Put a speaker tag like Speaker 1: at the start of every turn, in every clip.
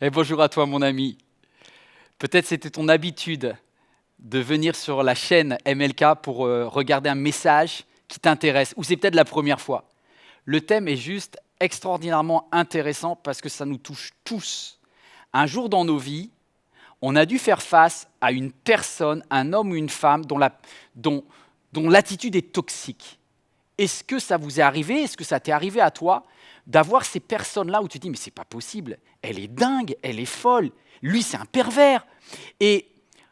Speaker 1: Et bonjour à toi mon ami. Peut-être c'était ton habitude de venir sur la chaîne MLK pour regarder un message qui t'intéresse, ou c'est peut-être la première fois. Le thème est juste extraordinairement intéressant parce que ça nous touche tous. Un jour dans nos vies, on a dû faire face à une personne, un homme ou une femme dont l'attitude est toxique. Est-ce que ça vous est arrivé, est-ce que ça t'est arrivé à toi d'avoir ces personnes-là où tu te dis mais c'est pas possible, elle est dingue, elle est folle, lui c'est un pervers. Et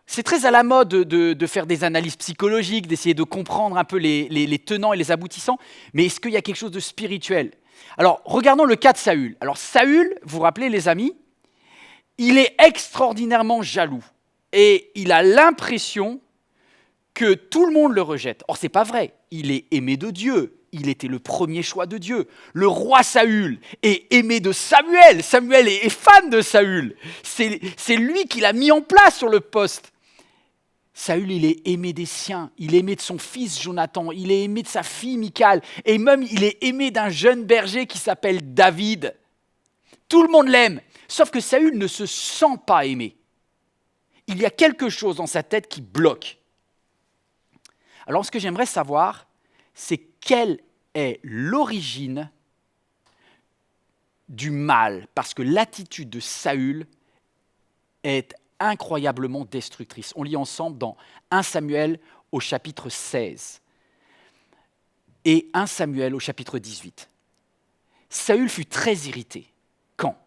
Speaker 1: c'est très à la mode de faire des analyses psychologiques, d'essayer de comprendre un peu les tenants et les aboutissants, mais est-ce qu'il y a quelque chose de spirituel? Alors regardons le cas de Saül. Alors Saül, vous vous rappelez les amis, il est extraordinairement jaloux et il a l'impression que tout le monde le rejette. Or, ce n'est pas vrai. Il est aimé de Dieu. Il était le premier choix de Dieu. Le roi Saül est aimé de Samuel. Samuel est fan de Saül. C'est lui qui l'a mis en place sur le poste. Saül, il est aimé des siens. Il est aimé de son fils Jonathan. Il est aimé de sa fille Michal. Et même, il est aimé d'un jeune berger qui s'appelle David. Tout le monde l'aime. Sauf que Saül ne se sent pas aimé. Il y a quelque chose dans sa tête qui bloque. Alors, ce que j'aimerais savoir, c'est quelle est l'origine du mal, parce que l'attitude de Saül est incroyablement destructrice. On lit ensemble dans 1 Samuel au chapitre 16 et 1 Samuel au chapitre 18. Saül fut très irrité. Quand ?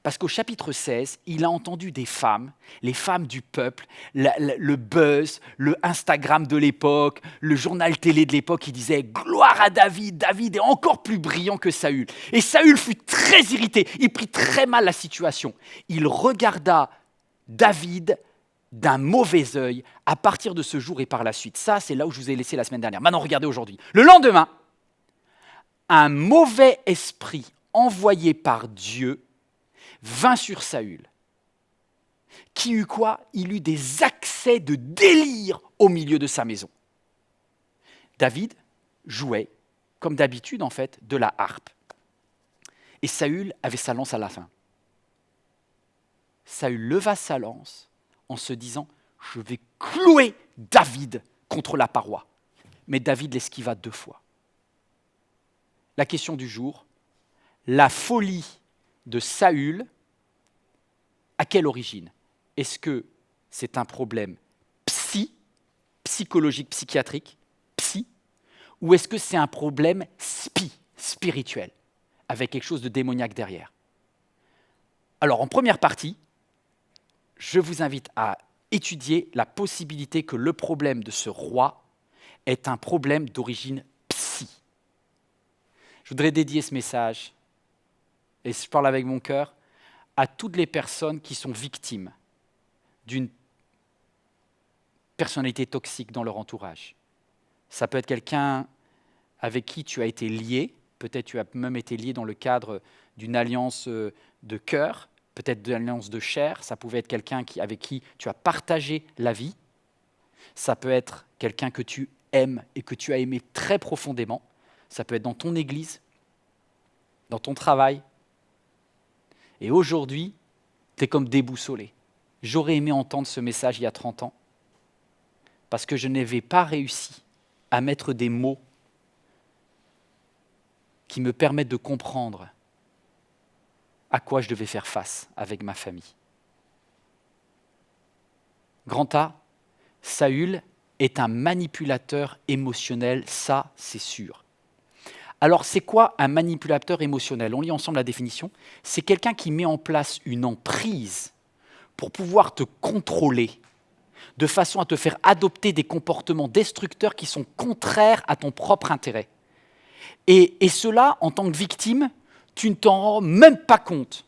Speaker 1: Parce qu'au chapitre 16, il a entendu des femmes, les femmes du peuple, le buzz, le Instagram de l'époque, le journal télé de l'époque qui disait « Gloire à David, David est encore plus brillant que Saül ». Et Saül fut très irrité, il prit très mal la situation. Il regarda David d'un mauvais œil à partir de ce jour et par la suite. Ça, c'est là où je vous ai laissé la semaine dernière. Maintenant, regardez aujourd'hui. Le lendemain, un mauvais esprit envoyé par Dieu vint sur Saül, qui eut quoi? Il eut des accès de délire au milieu de sa maison. David jouait, comme d'habitude en fait, de la harpe. Et Saül avait sa lance à la fin. Saül leva sa lance en se disant « Je vais clouer David contre la paroi ». Mais David l'esquiva 2 fois. La question du jour, la folie de Saül, à quelle origine? Est-ce que c'est un problème psychologique, psychiatrique, ou est-ce que c'est un problème spirituel, avec quelque chose de démoniaque derrière? Alors, en première partie, je vous invite à étudier la possibilité que le problème de ce roi est un problème d'origine psy. Je voudrais dédier ce message, et je parle avec mon cœur, à toutes les personnes qui sont victimes d'une personnalité toxique dans leur entourage. Ça peut être quelqu'un avec qui tu as été lié, peut-être tu as même été lié dans le cadre d'une alliance de cœur, peut-être d'une alliance de chair, ça pouvait être quelqu'un avec qui tu as partagé la vie, ça peut être quelqu'un que tu aimes et que tu as aimé très profondément, ça peut être dans ton église, dans ton travail. Et aujourd'hui, tu es comme déboussolé. J'aurais aimé entendre ce message il y a 30 ans, parce que je n'avais pas réussi à mettre des mots qui me permettent de comprendre à quoi je devais faire face avec ma famille. Grand A, Saül est un manipulateur émotionnel, ça c'est sûr. Alors, c'est quoi un manipulateur émotionnel? On lit ensemble la définition. C'est quelqu'un qui met en place une emprise pour pouvoir te contrôler, de façon à te faire adopter des comportements destructeurs qui sont contraires à ton propre intérêt. Et cela, en tant que victime, tu ne t'en rends même pas compte.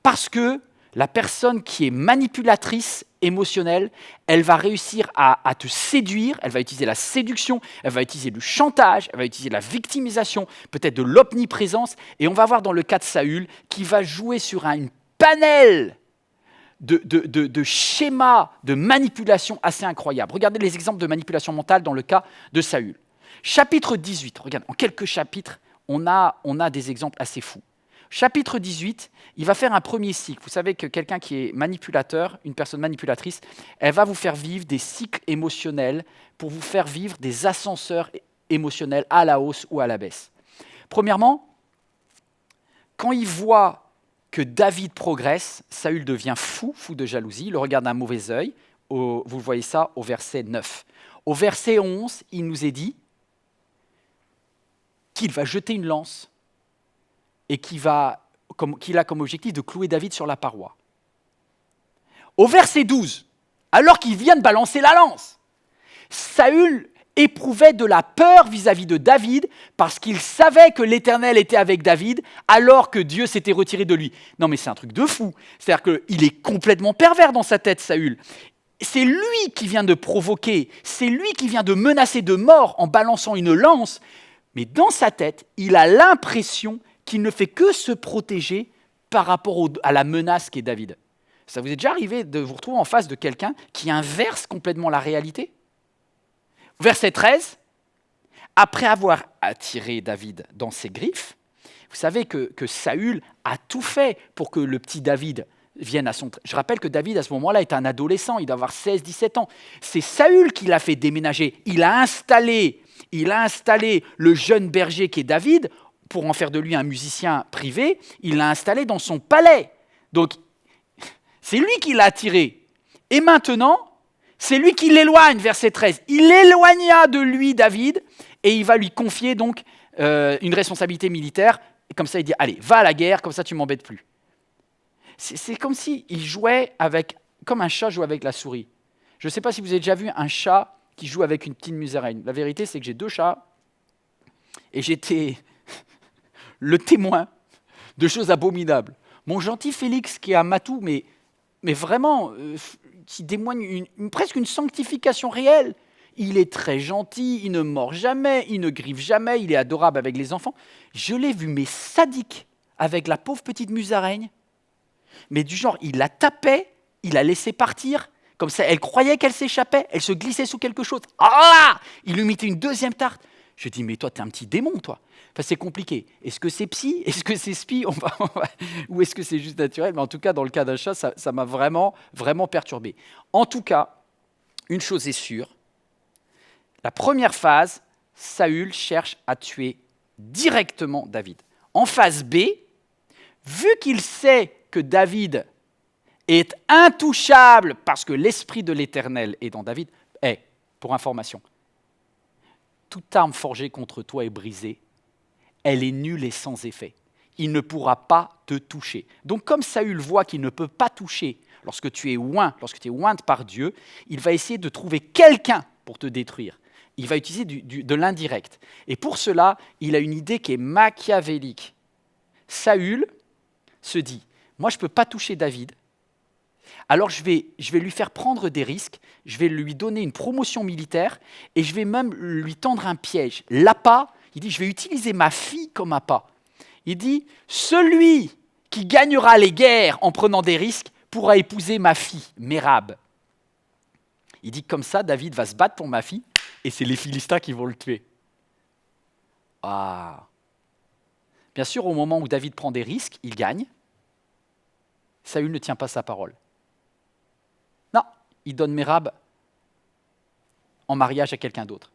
Speaker 1: Parce que la personne qui est manipulatrice émotionnelle, elle va réussir à te séduire, elle va utiliser la séduction, elle va utiliser du chantage, elle va utiliser la victimisation, peut-être de l'omniprésence, et on va voir dans le cas de Saül qui va jouer sur une panel de schémas de manipulation assez incroyables. Regardez les exemples de manipulation mentale dans le cas de Saül. Chapitre 18, regarde, en quelques chapitres, on a des exemples assez fous. Chapitre 18, il va faire un premier cycle. Vous savez que quelqu'un qui est manipulateur, une personne manipulatrice, elle va vous faire vivre des cycles émotionnels pour vous faire vivre des ascenseurs émotionnels à la hausse ou à la baisse. Premièrement, quand il voit que David progresse, Saül devient fou de jalousie, il le regarde d'un mauvais œil. Vous voyez ça au verset 9. Au verset 11, il nous est dit qu'il va jeter une lance et qu'il a comme objectif de clouer David sur la paroi. Au verset 12, alors qu'il vient de balancer la lance, Saül éprouvait de la peur vis-à-vis de David parce qu'il savait que l'Éternel était avec David alors que Dieu s'était retiré de lui. Non mais c'est un truc de fou. C'est-à-dire qu'il est complètement pervers dans sa tête, Saül. C'est lui qui vient de provoquer, c'est lui qui vient de menacer de mort en balançant une lance. Mais dans sa tête, il a l'impression qu'il ne fait que se protéger par rapport à la menace qu'est David. Ça vous est déjà arrivé de vous retrouver en face de quelqu'un qui inverse complètement la réalité ? Verset 13, après avoir attiré David dans ses griffes, vous savez que Saül a tout fait pour que le petit David vienne à son... Je rappelle que David, à ce moment-là, est un adolescent, il doit avoir 16-17 ans. C'est Saül qui l'a fait déménager. Il a installé le jeune berger qui est David, pour en faire de lui un musicien privé, il l'a installé dans son palais. Donc, c'est lui qui l'a attiré. Et maintenant, c'est lui qui l'éloigne, verset 13. Il éloigna de lui David et il va lui confier donc une responsabilité militaire. Et comme ça, il dit, allez, va à la guerre, comme ça tu m'embêtes plus. C'est comme s'il jouait comme un chat joue avec la souris. Je ne sais pas si vous avez déjà vu un chat qui joue avec une petite musaraigne. La vérité, c'est que j'ai 2 chats et j'étais le témoin de choses abominables. Mon gentil Félix, qui est un matou, mais vraiment, qui témoigne presque une sanctification réelle. Il est très gentil, il ne mord jamais, il ne griffe jamais, il est adorable avec les enfants. Je l'ai vu, mais sadique, avec la pauvre petite musaraigne. Mais du genre, il la tapait, il la laissait partir, comme ça, elle croyait qu'elle s'échappait, elle se glissait sous quelque chose. Ah ! Il lui mettait une deuxième tarte. Je dis, mais toi, t'es un petit démon, toi. Enfin, c'est compliqué. Est-ce que c'est psy ? Est-ce que c'est spi ? Ou est-ce que c'est juste naturel ? Mais en tout cas, dans le cas d'un chat, ça m'a vraiment, vraiment perturbé. En tout cas, une chose est sûre. La première phase, Saül cherche à tuer directement David. En phase B, vu qu'il sait que David est intouchable parce que l'esprit de l'Éternel est dans David, pour information, toute arme forgée contre toi est brisée, elle est nulle et sans effet. Il ne pourra pas te toucher. Donc comme Saül voit qu'il ne peut pas toucher lorsque tu es ointe par Dieu, il va essayer de trouver quelqu'un pour te détruire. Il va utiliser de l'indirect. Et pour cela, il a une idée qui est machiavélique. Saül se dit, moi je ne peux pas toucher David, alors je vais lui faire prendre des risques, je vais lui donner une promotion militaire et je vais même lui tendre un piège. L'appât, il dit, je vais utiliser ma fille comme appât. Il dit, celui qui gagnera les guerres en prenant des risques pourra épouser ma fille, Mérab. Il dit, comme ça, David va se battre pour ma fille et c'est les Philistins qui vont le tuer. Ah. Bien sûr, au moment où David prend des risques, il gagne. Saül ne tient pas sa parole. Non, il donne Mérab en mariage à quelqu'un d'autre.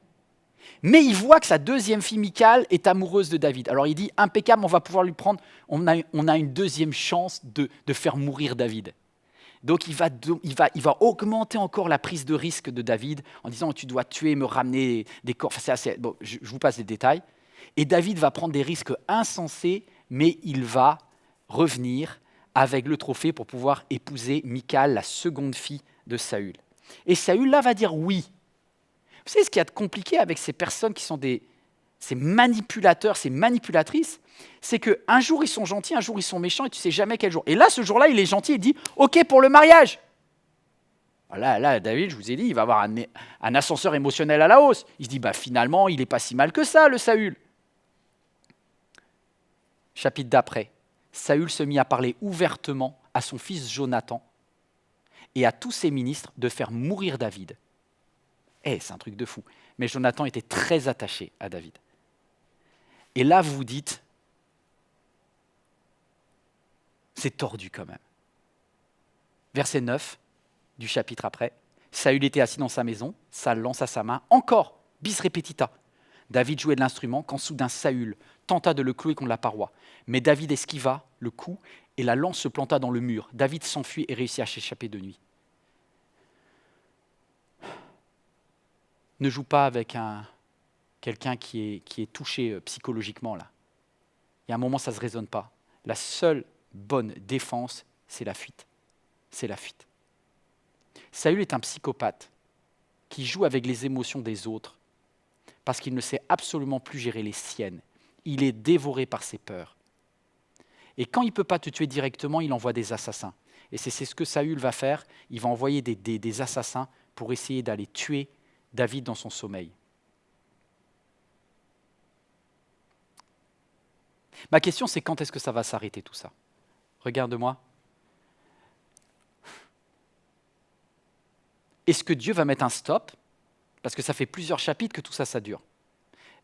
Speaker 1: Mais il voit que sa deuxième fille Michal est amoureuse de David. Alors il dit, impeccable, on va pouvoir lui prendre, on a une deuxième chance de faire mourir David. Donc il va augmenter encore la prise de risque de David en disant, tu dois tuer, me ramener des corps. Enfin, je vous passe les détails. Et David va prendre des risques insensés, mais il va revenir avec le trophée pour pouvoir épouser Michal, la seconde fille de Saül. Et Saül, là, va dire oui. Vous savez ce qu'il y a de compliqué avec ces personnes qui sont ces manipulateurs, ces manipulatrices, c'est qu'un jour ils sont gentils, un jour ils sont méchants et tu ne sais jamais quel jour. Et là, ce jour-là, il est gentil, il dit « Ok pour le mariage ». Là, David, je vous ai dit, il va avoir un ascenseur émotionnel à la hausse. Il se dit finalement, il n'est pas si mal que ça, le Saül. Chapitre d'après. Saül se mit à parler ouvertement à son fils Jonathan et à tous ses ministres de faire mourir David. C'est un truc de fou. Mais Jonathan était très attaché à David. Et là, vous vous dites, C'est tordu quand même. Verset 9 du chapitre après. Saül était assis dans sa maison, Saül lança sa main, encore, bis repetita. David jouait de l'instrument quand soudain Saül tenta de le clouer contre la paroi. Mais David esquiva le coup et la lance se planta dans le mur. David s'enfuit et réussit à s'échapper de nuit. Ne joue pas avec quelqu'un qui est touché psychologiquement là. Il y a un moment, ça ne se raisonne pas. La seule bonne défense, c'est la fuite. C'est la fuite. Saül est un psychopathe qui joue avec les émotions des autres parce qu'il ne sait absolument plus gérer les siennes. Il est dévoré par ses peurs. Et quand il ne peut pas te tuer directement, il envoie des assassins. Et c'est ce que Saül va faire. Il va envoyer des assassins pour essayer d'aller tuer David dans son sommeil. Ma question, c'est quand est-ce que ça va s'arrêter tout ça? Regarde-moi. Est-ce que Dieu va mettre un stop? Parce que ça fait plusieurs chapitres que tout ça, ça dure.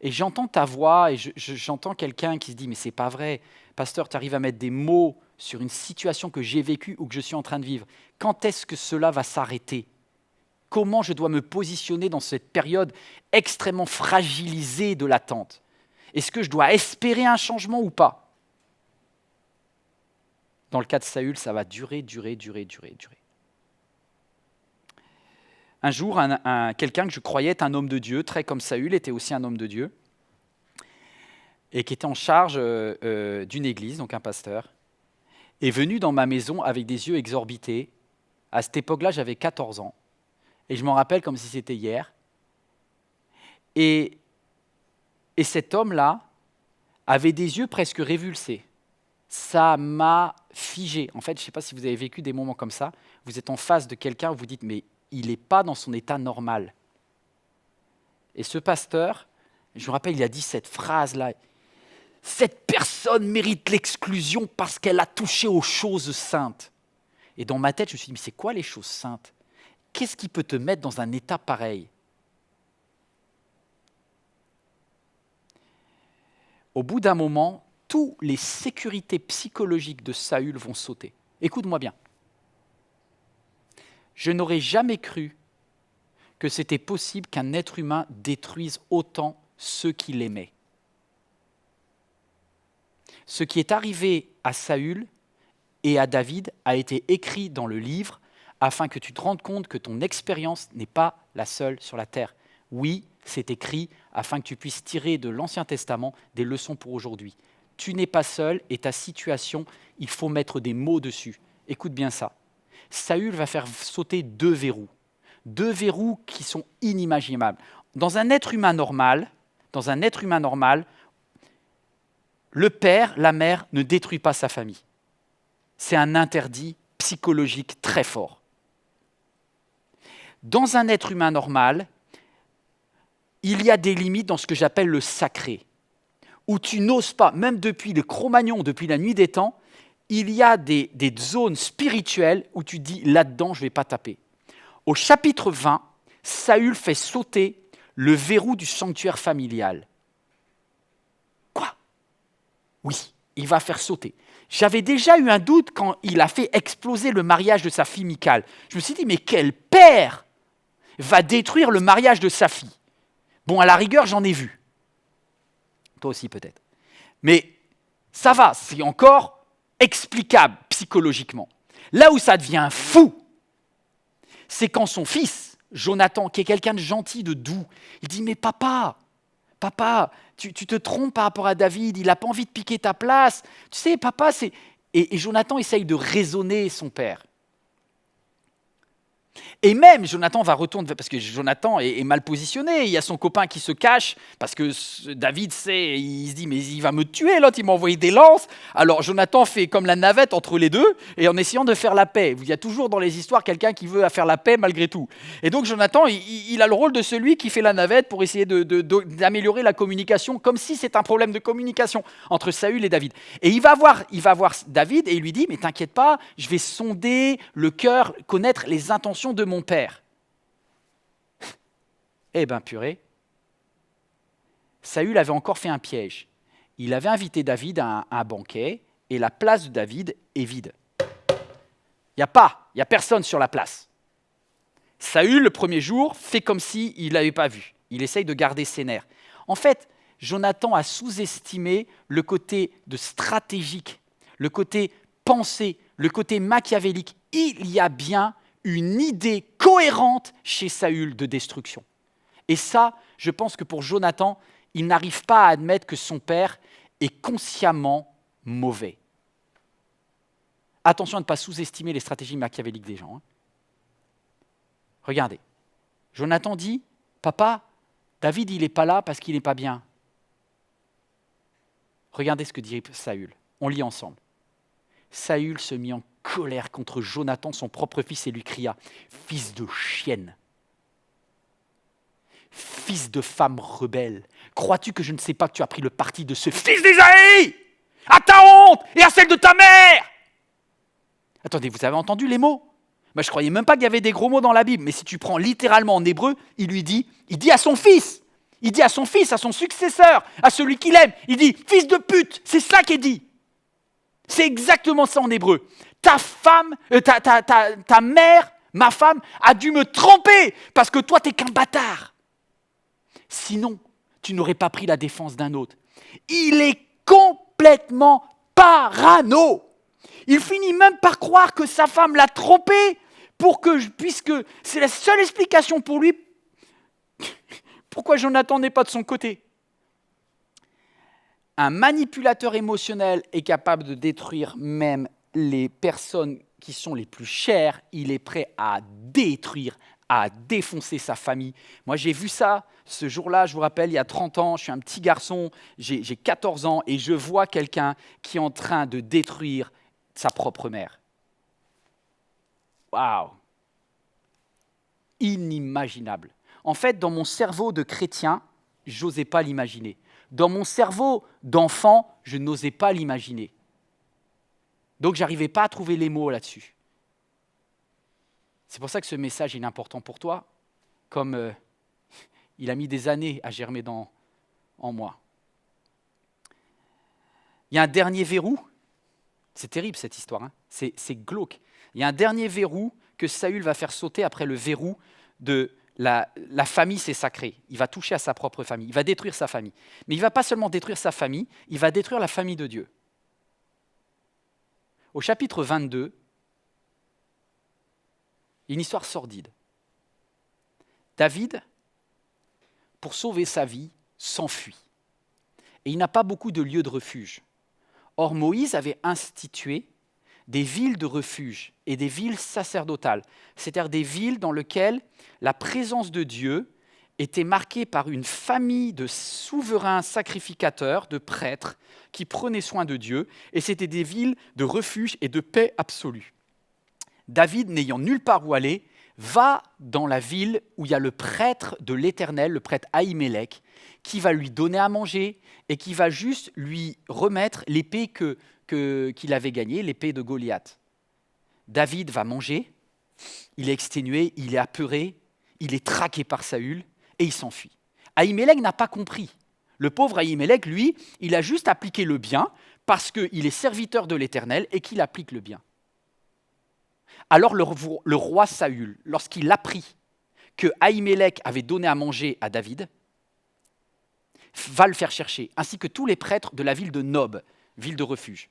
Speaker 1: Et j'entends ta voix et j'entends quelqu'un qui se dit « mais c'est pas vrai, pasteur, tu arrives à mettre des mots sur une situation que j'ai vécue ou que je suis en train de vivre. Quand est-ce que cela va s'arrêter? Comment je dois me positionner dans cette période extrêmement fragilisée de l'attente? Est-ce que je dois espérer un changement ou pas ?» Dans le cas de Saül, ça va durer. Un jour, quelqu'un que je croyais être un homme de Dieu, très comme Saül, était aussi un homme de Dieu, et qui était en charge d'une église, donc un pasteur, est venu dans ma maison avec des yeux exorbités. À cette époque-là, j'avais 14 ans, et je m'en rappelle comme si c'était hier. Et cet homme-là avait des yeux presque révulsés. Ça m'a figé. En fait, je ne sais pas si vous avez vécu des moments comme ça. Vous êtes en face de quelqu'un, vous dites, mais il n'est pas dans son état normal. Et ce pasteur, je me rappelle, il a dit cette phrase-là, « Cette personne mérite l'exclusion parce qu'elle a touché aux choses saintes. » Et dans ma tête, je me suis dit, mais c'est quoi les choses saintes? Qu'est-ce qui peut te mettre dans un état pareil? Au bout d'un moment, toutes les sécurités psychologiques de Saül vont sauter. Écoute-moi bien. Je n'aurais jamais cru que c'était possible qu'un être humain détruise autant ceux qui l'aimaient. Ce qui est arrivé à Saül et à David a été écrit dans le livre afin que tu te rendes compte que ton expérience n'est pas la seule sur la terre. Oui, c'est écrit afin que tu puisses tirer de l'Ancien Testament des leçons pour aujourd'hui. Tu n'es pas seul et ta situation, il faut mettre des mots dessus. Écoute bien ça. Saül va faire sauter deux verrous qui sont inimaginables. Dans un être humain normal, le père, la mère ne détruit pas sa famille. C'est un interdit psychologique très fort. Dans un être humain normal, il y a des limites dans ce que j'appelle le sacré, où tu n'oses pas, même depuis le Cro-Magnon, depuis la nuit des temps, il y a des zones spirituelles où tu dis, là-dedans, je ne vais pas taper. Au chapitre 20, Saül fait sauter le verrou du sanctuaire familial. Quoi? Oui, il va faire sauter. J'avais déjà eu un doute quand il a fait exploser le mariage de sa fille Michal. Je me suis dit, mais quel père va détruire le mariage de sa fille? Bon, à la rigueur, j'en ai vu. Toi aussi peut-être. Mais ça va, c'est encore explicable psychologiquement. Là où ça devient fou, c'est quand son fils, Jonathan, qui est quelqu'un de gentil, de doux, il dit « Mais papa, tu te trompes par rapport à David, il n'a pas envie de piquer ta place. Tu sais, papa, c'est… » Et Jonathan essaye de raisonner son père. Et même, Jonathan va retourner, parce que Jonathan est mal positionné, il y a son copain qui se cache, parce que David sait, il se dit, mais il va me tuer, l'autre, il m'a envoyé des lances. Alors Jonathan fait comme la navette entre les deux, et en essayant de faire la paix. Il y a toujours dans les histoires quelqu'un qui veut faire la paix malgré tout. Et donc Jonathan, il a le rôle de celui qui fait la navette pour essayer d'améliorer la communication, comme si c'est un problème de communication entre Saül et David. Et il va voir David, et il lui dit, mais t'inquiète pas, je vais sonder le cœur, connaître les intentions de mon père. Eh bien, purée, Saül avait encore fait un piège. Il avait invité David à un banquet et la place de David est vide. Il n'y a personne sur la place. Saül, le premier jour, fait comme s'il ne l'avait pas vu. Il essaye de garder ses nerfs. En fait, Jonathan a sous-estimé le côté de stratégique, le côté pensée, le côté machiavélique. Il y a bien une idée cohérente chez Saül de destruction. Et ça, je pense que pour Jonathan, il n'arrive pas à admettre que son père est consciemment mauvais. Attention à ne pas sous-estimer les stratégies machiavéliques des gens. Regardez, Jonathan dit, « Papa, David, il n'est pas là parce qu'il n'est pas bien. » Regardez ce que dit Saül. On lit ensemble. Saül se mit en colère contre Jonathan, son propre fils, et lui cria, « Fils de chienne, fils de femme rebelle, crois-tu que je ne sais pas que tu as pris le parti de ce fils d'Isaïe? À ta honte et à celle de ta mère !» Attendez, vous avez entendu les mots? Moi, je ne croyais même pas qu'il y avait des gros mots dans la Bible, mais si tu prends littéralement en hébreu, il dit à son fils, à son successeur, à celui qu'il aime, il dit « fils de pute », c'est ça qui est dit. C'est exactement ça en hébreu. Ta mère, ma femme, a dû me tromper parce que toi, tu n'es qu'un bâtard. Sinon, tu n'aurais pas pris la défense d'un autre. Il est complètement parano. Il finit même par croire que sa femme l'a trompé puisque c'est la seule explication pour lui pourquoi Jonathan n'est pas de son côté. Un manipulateur émotionnel est capable de détruire même les personnes qui sont les plus chères. Il est prêt à détruire, à défoncer sa famille. Moi, j'ai vu ça ce jour-là, je vous rappelle, il y a 30 ans, je suis un petit garçon, j'ai 14 ans et je vois quelqu'un qui est en train de détruire sa propre mère. Waouh! Inimaginable. En fait, dans mon cerveau de chrétien, je n'osais pas l'imaginer. Dans mon cerveau d'enfant, je n'osais pas l'imaginer. Donc, je n'arrivais pas à trouver les mots là-dessus. C'est pour ça que ce message est important pour toi, comme il a mis des années à germer en moi. Il y a un dernier verrou. C'est terrible cette histoire, hein. C'est glauque. Il y a un dernier verrou que Saül va faire sauter après le verrou de la famille, c'est sacré. Il va toucher à sa propre famille, il va détruire sa famille. Mais il ne va pas seulement détruire sa famille, il va détruire la famille de Dieu. Au chapitre 22, une histoire sordide. David, pour sauver sa vie, s'enfuit. Et il n'a pas beaucoup de lieux de refuge. Or, Moïse avait institué des villes de refuge et des villes sacerdotales, c'est-à-dire des villes dans lesquelles la présence de Dieu était marquée par une famille de souverains sacrificateurs, de prêtres, qui prenaient soin de Dieu, et c'était des villes de refuge et de paix absolue. David, n'ayant nulle part où aller, va dans la ville où il y a le prêtre de l'Éternel, le prêtre Ahimelech, qui va lui donner à manger et qui va juste lui remettre l'épée qu'il avait gagnée, l'épée de Goliath. David va manger, il est exténué, il est apeuré, il est traqué par Saül et il s'enfuit. Ahimelech n'a pas compris. Le pauvre Ahimelech, lui, il a juste appliqué le bien parce qu'il est serviteur de l'Éternel et qu'il applique le bien. Alors le roi Saül, lorsqu'il apprit que Ahimelech avait donné à manger à David, va le faire chercher, ainsi que tous les prêtres de la ville de Nob, ville de refuge.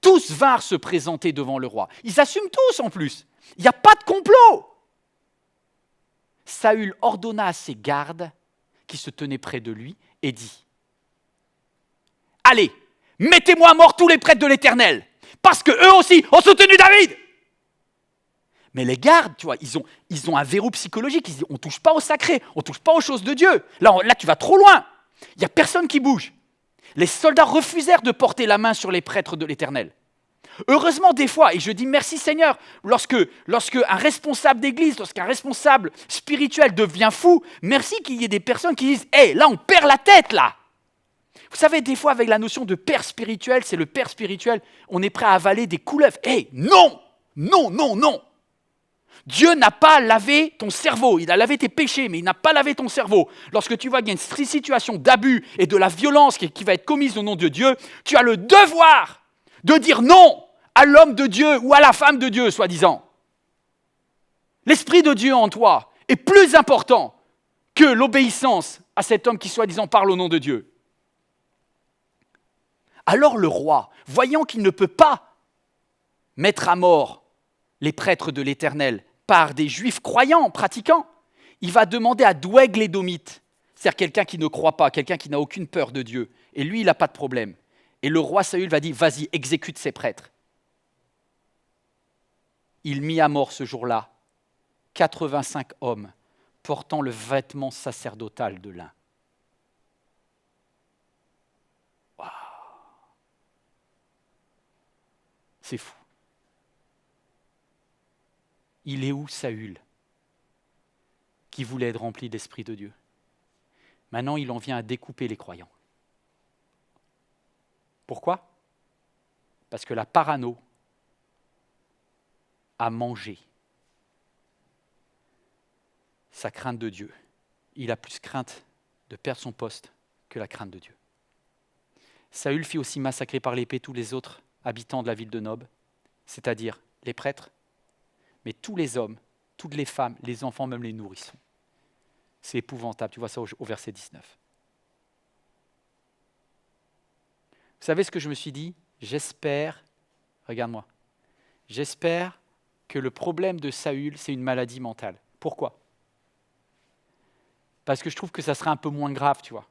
Speaker 1: Tous vinrent se présenter devant le roi. Ils assument tous en plus. Il n'y a pas de complot. Saül ordonna à ses gardes qui se tenaient près de lui et dit « Allez, mettez-moi à mort tous les prêtres de l'Éternel, parce qu'eux aussi ont soutenu David !» Mais les gardes, tu vois, ils ont un verrou psychologique. Ils disent, on ne touche pas au sacré, on ne touche pas aux choses de Dieu. Là, tu vas trop loin. Il n'y a personne qui bouge. Les soldats refusèrent de porter la main sur les prêtres de l'Éternel. Heureusement, des fois, et je dis merci Seigneur, lorsque un responsable d'église, lorsqu'un responsable spirituel devient fou, merci qu'il y ait des personnes qui disent « Hé, là, on perd la tête, là !» Vous savez, des fois, avec la notion de père spirituel, c'est le père spirituel, on est prêt à avaler des couleuvres. Hé, non! Non, non, non! Dieu n'a pas lavé ton cerveau, il a lavé tes péchés, mais il n'a pas lavé ton cerveau. Lorsque tu vois qu'il y a une situation d'abus et de la violence qui va être commise au nom de Dieu, tu as le devoir de dire non à l'homme de Dieu ou à la femme de Dieu, soi-disant. L'Esprit de Dieu en toi est plus important que l'obéissance à cet homme qui, soi-disant, parle au nom de Dieu. Alors le roi, voyant qu'il ne peut pas mettre à mort les prêtres de l'Éternel par des Juifs croyants, pratiquants, il va demander à Doeg l'Édomite, c'est-à-dire quelqu'un qui ne croit pas, quelqu'un qui n'a aucune peur de Dieu. Et lui, il n'a pas de problème. Et le roi Saül va dire, vas-y, exécute ces prêtres. Il mit à mort ce jour-là 85 hommes portant le vêtement sacerdotal de lin. Waouh. C'est fou. Il est où Saül, qui voulait être rempli de l'Esprit de Dieu? Maintenant, il en vient à découper les croyants. Pourquoi? Parce que la parano a mangé sa crainte de Dieu. Il a plus crainte de perdre son poste que la crainte de Dieu. Saül fit aussi massacrer par l'épée tous les autres habitants de la ville de Nob, c'est-à-dire les prêtres, mais tous les hommes, toutes les femmes, les enfants, même les nourrissons. C'est épouvantable, tu vois ça au verset 19. Vous savez ce que je me suis dit? J'espère, regarde-moi, j'espère que le problème de Saül, c'est une maladie mentale. Pourquoi? Parce que je trouve que ça serait un peu moins grave, tu vois.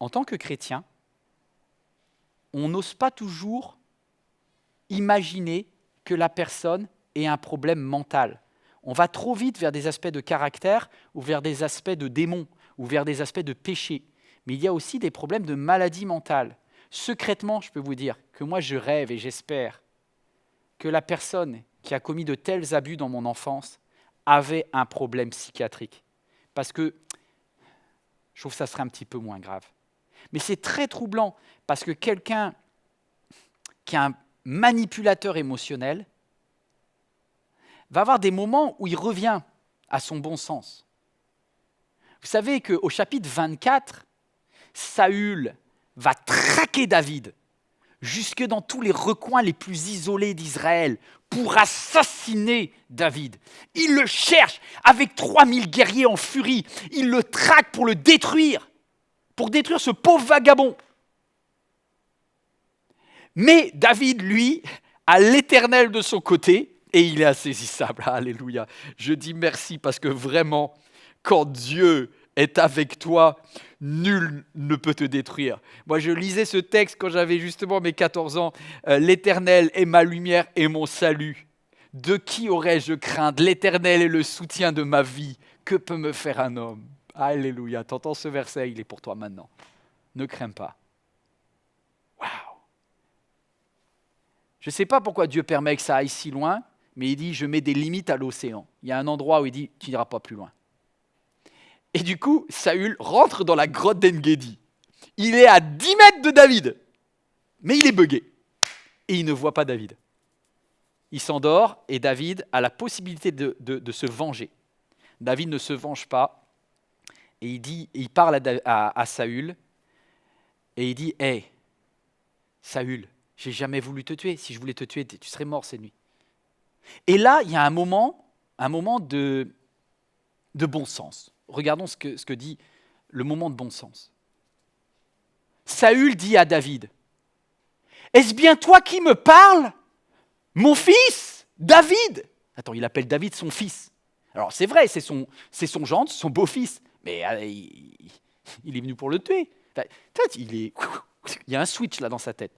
Speaker 1: En tant que chrétien, on n'ose pas toujours imaginer que la personne ait un problème mental. On va trop vite vers des aspects de caractère ou vers des aspects de démons ou vers des aspects de péché. Mais il y a aussi des problèmes de maladie mentale. Secrètement, je peux vous dire que moi je rêve et j'espère que la personne qui a commis de tels abus dans mon enfance avait un problème psychiatrique. Parce que je trouve que ça serait un petit peu moins grave. Mais c'est très troublant parce que quelqu'un qui est un manipulateur émotionnel va avoir des moments où il revient à son bon sens. Vous savez qu'au chapitre 24, Saül va traquer David jusque dans tous les recoins les plus isolés d'Israël pour assassiner David. Il le cherche avec 3000 guerriers en furie. Il le traque pour le détruire, pour détruire ce pauvre vagabond. Mais David, lui, a l'Éternel de son côté et il est insaisissable. Alléluia. Je dis merci parce que vraiment, quand Dieu est avec toi, nul ne peut te détruire. Moi, je lisais ce texte quand j'avais justement mes 14 ans. L'Éternel est ma lumière et mon salut. De qui aurais-je craindre? L'Éternel est le soutien de ma vie. Que peut me faire un homme? Alléluia. T'entends ce verset? Il est pour toi maintenant. Ne crains pas. Waouh. Je ne sais pas pourquoi Dieu permet que ça aille si loin, mais il dit, je mets des limites à l'océan. Il y a un endroit où il dit, tu n'iras pas plus loin. Et du coup, Saül rentre dans la grotte d'En-Gedi. Il est à 10 mètres de David, mais il est buggé. Et il ne voit pas David. Il s'endort et David a la possibilité de se venger. David ne se venge pas et il parle à Saül et il dit, « Hey, Saül, j'ai jamais voulu te tuer. Si je voulais te tuer, tu serais mort cette nuit. » Et là, il y a un moment de bon sens. Regardons ce que dit le moment de bon sens. Saül dit à David, « Est-ce bien toi qui me parles, mon fils, David ?» Attends, il appelle David son fils. Alors c'est vrai, c'est son gendre, son beau-fils, mais il est venu pour le tuer. Il y a un switch là dans sa tête.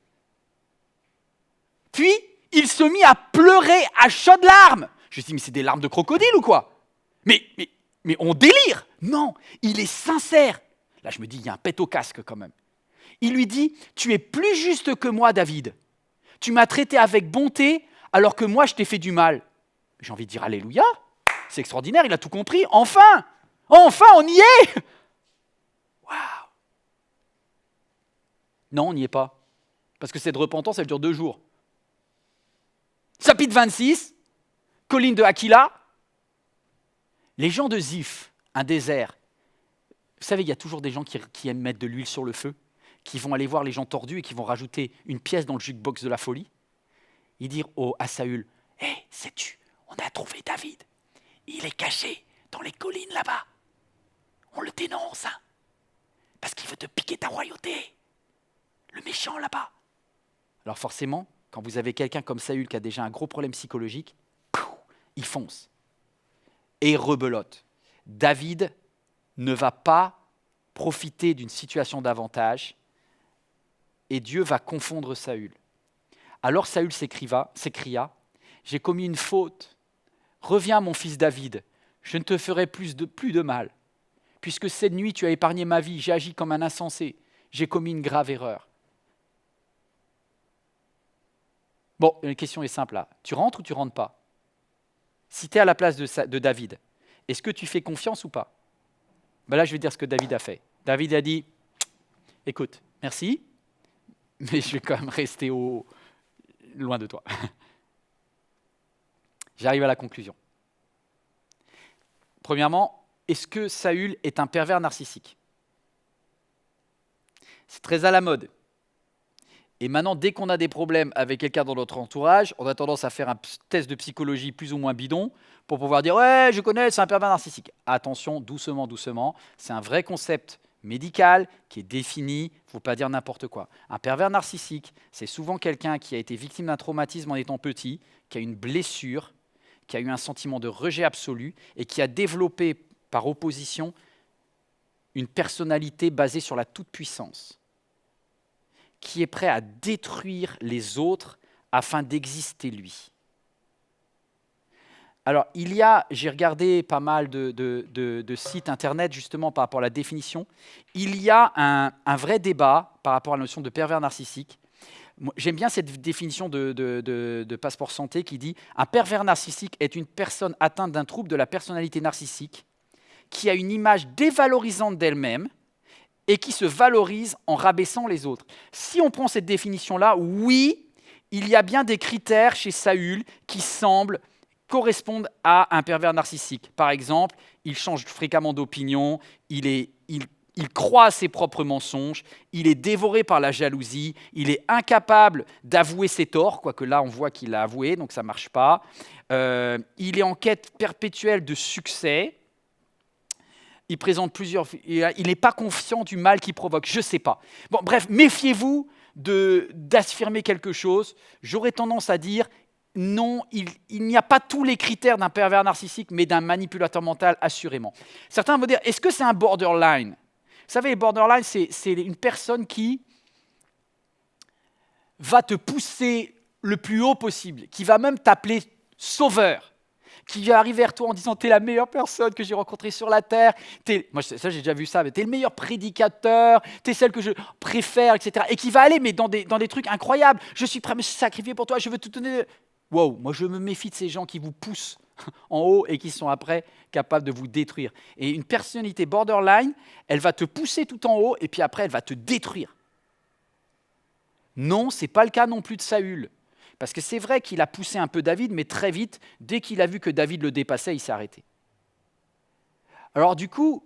Speaker 1: Puis, il se mit à pleurer à chaudes larmes. Je me suis dit, mais c'est des larmes de crocodile ou quoi? Mais on délire. Non, il est sincère. Là, je me dis, il y a un pet au casque quand même. Il lui dit, tu es plus juste que moi, David. Tu m'as traité avec bonté alors que moi, je t'ai fait du mal. J'ai envie de dire, alléluia. C'est extraordinaire, il a tout compris. Enfin, on y est. Waouh. Non, on n'y est pas. Parce que cette repentance, elle dure 2 jours. Chapitre 26, colline de Aquila. Les gens de Ziph, un désert. Vous savez, il y a toujours des gens qui aiment mettre de l'huile sur le feu, qui vont aller voir les gens tordus et qui vont rajouter une pièce dans le jukebox de la folie. Ils dirent à Saül, « Hé, sais-tu, on a trouvé David. Il est caché dans les collines là-bas. On le dénonce, hein, parce qu'il veut te piquer ta royauté. Le méchant là-bas. » Alors forcément, quand vous avez quelqu'un comme Saül qui a déjà un gros problème psychologique, il fonce et rebelote. David ne va pas profiter d'une situation d'avantage et Dieu va confondre Saül. Alors Saül s'écria, « J'ai commis une faute. Reviens, mon fils David, je ne te ferai plus de mal. Puisque cette nuit tu as épargné ma vie, j'ai agi comme un insensé, j'ai commis une grave erreur. » Bon, la question est simple là. Tu rentres ou tu ne rentres pas? Si tu es à la place de David, est-ce que tu fais confiance ou pas? Ben là, je vais dire ce que David a fait. David a dit, écoute, merci, mais je vais quand même rester loin de toi. J'arrive à la conclusion. Premièrement, est-ce que Saül est un pervers narcissique? C'est très à la mode. Et maintenant, dès qu'on a des problèmes avec quelqu'un dans notre entourage, on a tendance à faire un test de psychologie plus ou moins bidon pour pouvoir dire « Ouais, je connais, c'est un pervers narcissique ». Attention, doucement, doucement, c'est un vrai concept médical qui est défini, il ne faut pas dire n'importe quoi. Un pervers narcissique, c'est souvent quelqu'un qui a été victime d'un traumatisme en étant petit, qui a une blessure, qui a eu un sentiment de rejet absolu et qui a développé par opposition une personnalité basée sur la toute-puissance, qui est prêt à détruire les autres afin d'exister lui. Alors, j'ai regardé pas mal de sites internet justement par rapport à la définition. Il y a un vrai débat par rapport à la notion de pervers narcissique. J'aime bien cette définition de Passeport Santé qui dit « Un pervers narcissique est une personne atteinte d'un trouble de la personnalité narcissique qui a une image dévalorisante d'elle-même et qui se valorise en rabaissant les autres. » Si on prend cette définition-là, oui, il y a bien des critères chez Saül qui semblent correspondre à un pervers narcissique. Par exemple, il change fréquemment d'opinion, il croit à ses propres mensonges, il est dévoré par la jalousie, il est incapable d'avouer ses torts, quoique là on voit qu'il l'a avoué, donc ça ne marche pas. Il est en quête perpétuelle de succès. Il n'est pas conscient du mal qu'il provoque, je ne sais pas. Bon, bref, méfiez-vous d'affirmer quelque chose. J'aurais tendance à dire non, il n'y a pas tous les critères d'un pervers narcissique, mais d'un manipulateur mental, assurément. Certains vont dire, est-ce que c'est un borderline? Vous savez, borderline, c'est une personne qui va te pousser le plus haut possible, qui va même t'appeler sauveur, qui va arriver vers toi en disant « T'es la meilleure personne que j'ai rencontrée sur la Terre. Moi, ça, j'ai déjà vu ça. T'es le meilleur prédicateur. T'es celle que je préfère, etc. » Et qui va aller mais dans des trucs incroyables. « Je suis prêt à me sacrifier pour toi. Je veux tout donner. » Wow, moi, je me méfie de ces gens qui vous poussent en haut et qui sont après capables de vous détruire. Et une personnalité borderline, elle va te pousser tout en haut et puis après, elle va te détruire. Non, ce n'est pas le cas non plus de Saül. Parce que c'est vrai qu'il a poussé un peu David, mais très vite, dès qu'il a vu que David le dépassait, il s'est arrêté. Alors du coup,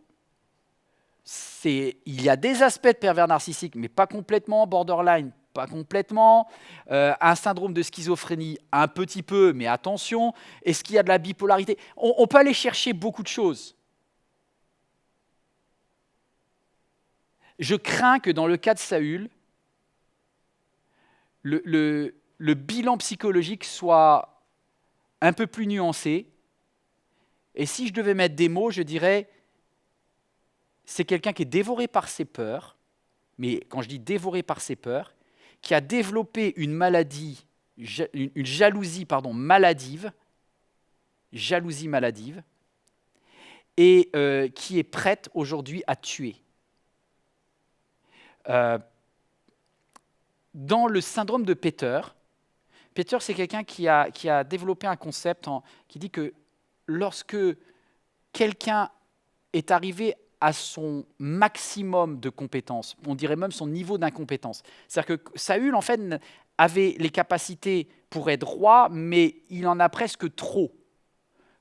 Speaker 1: il y a des aspects de pervers narcissique, mais pas complètement, borderline, pas complètement, un syndrome de schizophrénie, un petit peu, mais attention, est-ce qu'il y a de la bipolarité? On peut aller chercher beaucoup de choses. Je crains que dans le cas de Saül, le bilan psychologique soit un peu plus nuancé. Et si je devais mettre des mots, je dirais, c'est quelqu'un qui est dévoré par ses peurs, mais quand je dis dévoré par ses peurs, qui a développé une maladie, une jalousie maladive, et qui est prête aujourd'hui à tuer. Dans le syndrome de Peter, c'est quelqu'un qui a développé un concept qui dit que lorsque quelqu'un est arrivé à son maximum de compétences, on dirait même son niveau d'incompétence. C'est-à-dire que Saül, en fait, avait les capacités pour être roi, mais il en a presque trop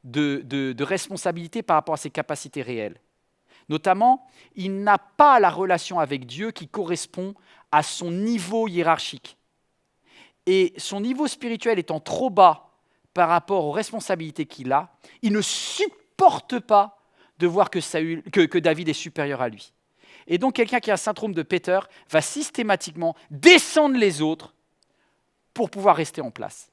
Speaker 1: de responsabilités par rapport à ses capacités réelles. Notamment, il n'a pas la relation avec Dieu qui correspond à son niveau hiérarchique. Et son niveau spirituel étant trop bas par rapport aux responsabilités qu'il a, il ne supporte pas de voir que David est supérieur à lui. Et donc, quelqu'un qui a un syndrome de Peter va systématiquement descendre les autres pour pouvoir rester en place.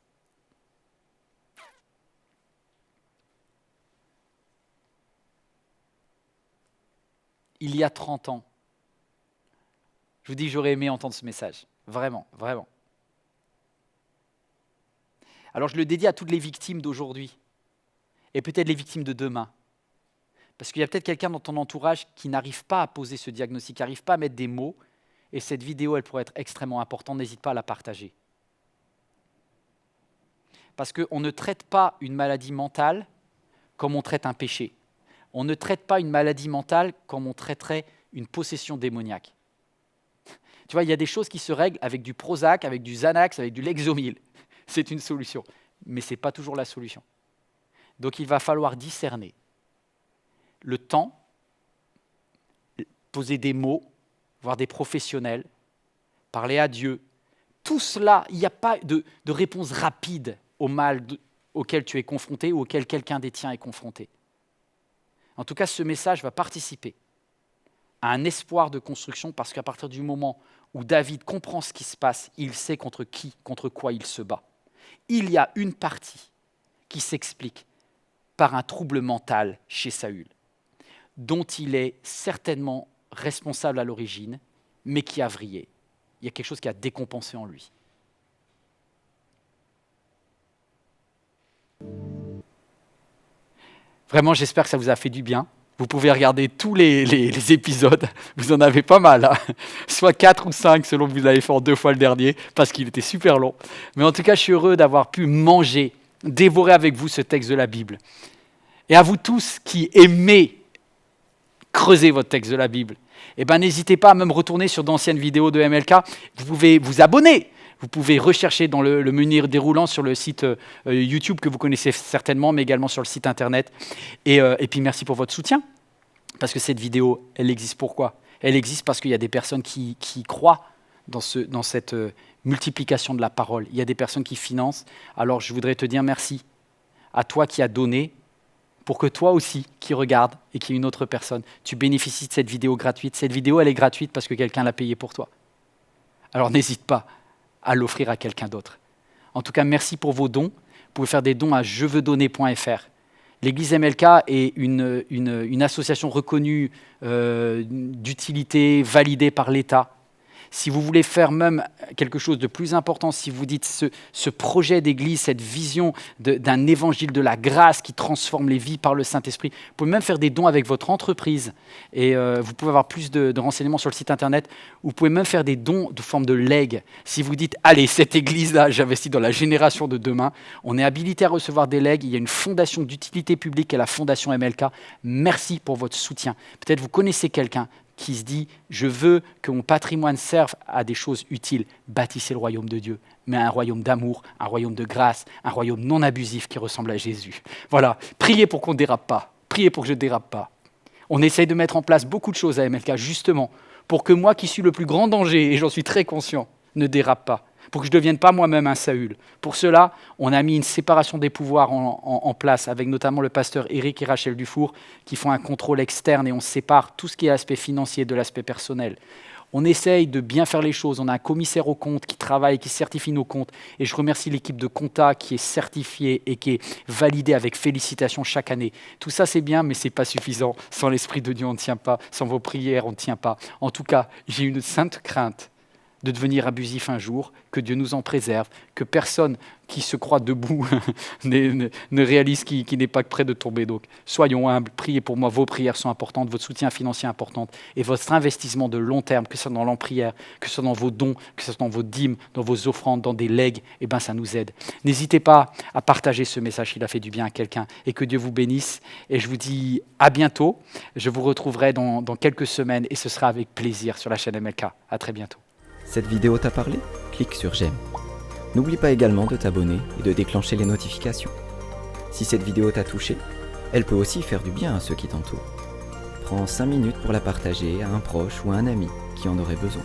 Speaker 1: Il y a 30 ans, je vous dis, j'aurais aimé entendre ce message. Vraiment, vraiment. Alors, je le dédie à toutes les victimes d'aujourd'hui et peut-être les victimes de demain. Parce qu'il y a peut-être quelqu'un dans ton entourage qui n'arrive pas à poser ce diagnostic, qui n'arrive pas à mettre des mots. Et cette vidéo, elle pourrait être extrêmement importante. N'hésite pas à la partager. Parce qu'on ne traite pas une maladie mentale comme on traite un péché. On ne traite pas une maladie mentale comme on traiterait une possession démoniaque. Tu vois, il y a des choses qui se règlent avec du Prozac, avec du Xanax, avec du Lexomil. C'est une solution, mais ce n'est pas toujours la solution. Donc il va falloir discerner le temps, poser des mots, voir des professionnels, parler à Dieu. Tout cela, il n'y a pas de réponse rapide au mal auquel tu es confronté ou auquel quelqu'un des tiens est confronté. En tout cas, ce message va participer à un espoir de construction parce qu'à partir du moment où David comprend ce qui se passe, il sait contre qui, contre quoi il se bat. Il y a une partie qui s'explique par un trouble mental chez Saül, dont il est certainement responsable à l'origine, mais qui a vrillé. Il y a quelque chose qui a décompensé en lui. Vraiment, j'espère que ça vous a fait du bien. Vous pouvez regarder tous les épisodes, vous en avez pas mal, hein. Soit 4 ou 5 selon que vous l'avez fait en 2 fois le dernier, parce qu'il était super long. Mais en tout cas, je suis heureux d'avoir pu manger, dévorer avec vous ce texte de la Bible. Et à vous tous qui aimez creuser votre texte de la Bible, eh ben, n'hésitez pas à même retourner sur d'anciennes vidéos de MLK. Vous pouvez vous abonner. Vous pouvez rechercher dans le menu déroulant sur le site YouTube que vous connaissez certainement, mais également sur le site internet. Et puis merci pour votre soutien. Parce que cette vidéo, elle existe pourquoi ? Elle existe parce qu'il y a des personnes qui croient dans cette multiplication de la parole. Il y a des personnes qui financent. Alors je voudrais te dire merci à toi qui as donné, pour que toi aussi, qui regarde et qui est une autre personne, tu bénéficies de cette vidéo gratuite. Cette vidéo, elle est gratuite parce que quelqu'un l'a payée pour toi. Alors n'hésite pas à l'offrir à quelqu'un d'autre. En tout cas, merci pour vos dons. Vous pouvez faire des dons à jeveusdonner.fr. L'Église MLK est une association reconnue d'utilité, validée par l'État. Si vous voulez faire même quelque chose de plus important, si vous dites ce projet d'église, cette vision d'un évangile de la grâce qui transforme les vies par le Saint-Esprit, vous pouvez même faire des dons avec votre entreprise. Et vous pouvez avoir plus de renseignements sur le site internet. Vous pouvez même faire des dons de forme de legs. Si vous dites, allez, cette église-là, j'investis dans la génération de demain, on est habilité à recevoir des legs. Il y a une fondation d'utilité publique qui est la fondation MLK. Merci pour votre soutien. Peut-être vous connaissez quelqu'un qui se dit « Je veux que mon patrimoine serve à des choses utiles. » Bâtissez le royaume de Dieu, mais un royaume d'amour, un royaume de grâce, un royaume non abusif qui ressemble à Jésus. Voilà, priez pour qu'on ne dérape pas. Priez pour que je ne dérape pas. On essaye de mettre en place beaucoup de choses à MLK, justement, pour que moi qui suis le plus grand danger, et j'en suis très conscient, ne dérape pas. Pour que je ne devienne pas moi-même un Saül. Pour cela, on a mis une séparation des pouvoirs en place, avec notamment le pasteur Éric et Rachel Dufour, qui font un contrôle externe et on sépare tout ce qui est l'aspect financier de l'aspect personnel. On essaye de bien faire les choses. On a un commissaire aux comptes qui travaille, qui certifie nos comptes. Et je remercie l'équipe de compta qui est certifiée et qui est validée avec félicitations chaque année. Tout ça, c'est bien, mais ce n'est pas suffisant. Sans l'Esprit de Dieu, on ne tient pas. Sans vos prières, on ne tient pas. En tout cas, j'ai une sainte crainte de devenir abusif un jour, que Dieu nous en préserve, que personne qui se croit debout ne réalise qu'il n'est pas près de tomber. Donc, soyons humbles, priez pour moi, vos prières sont importantes, votre soutien financier est important, et votre investissement de long terme, que ce soit dans la prière, que ce soit dans vos dons, que ce soit dans vos dîmes, dans vos offrandes, dans des legs, eh ben, ça nous aide. N'hésitez pas à partager ce message s'il a fait du bien à quelqu'un, et que Dieu vous bénisse. Et je vous dis à bientôt. Je vous retrouverai dans quelques semaines, et ce sera avec plaisir sur la chaîne MLK. À très bientôt.
Speaker 2: Cette vidéo t'a parlé ? Clique sur j'aime. N'oublie pas également de t'abonner et de déclencher les notifications. Si cette vidéo t'a touché, elle peut aussi faire du bien à ceux qui t'entourent. Prends 5 minutes pour la partager à un proche ou à un ami qui en aurait besoin.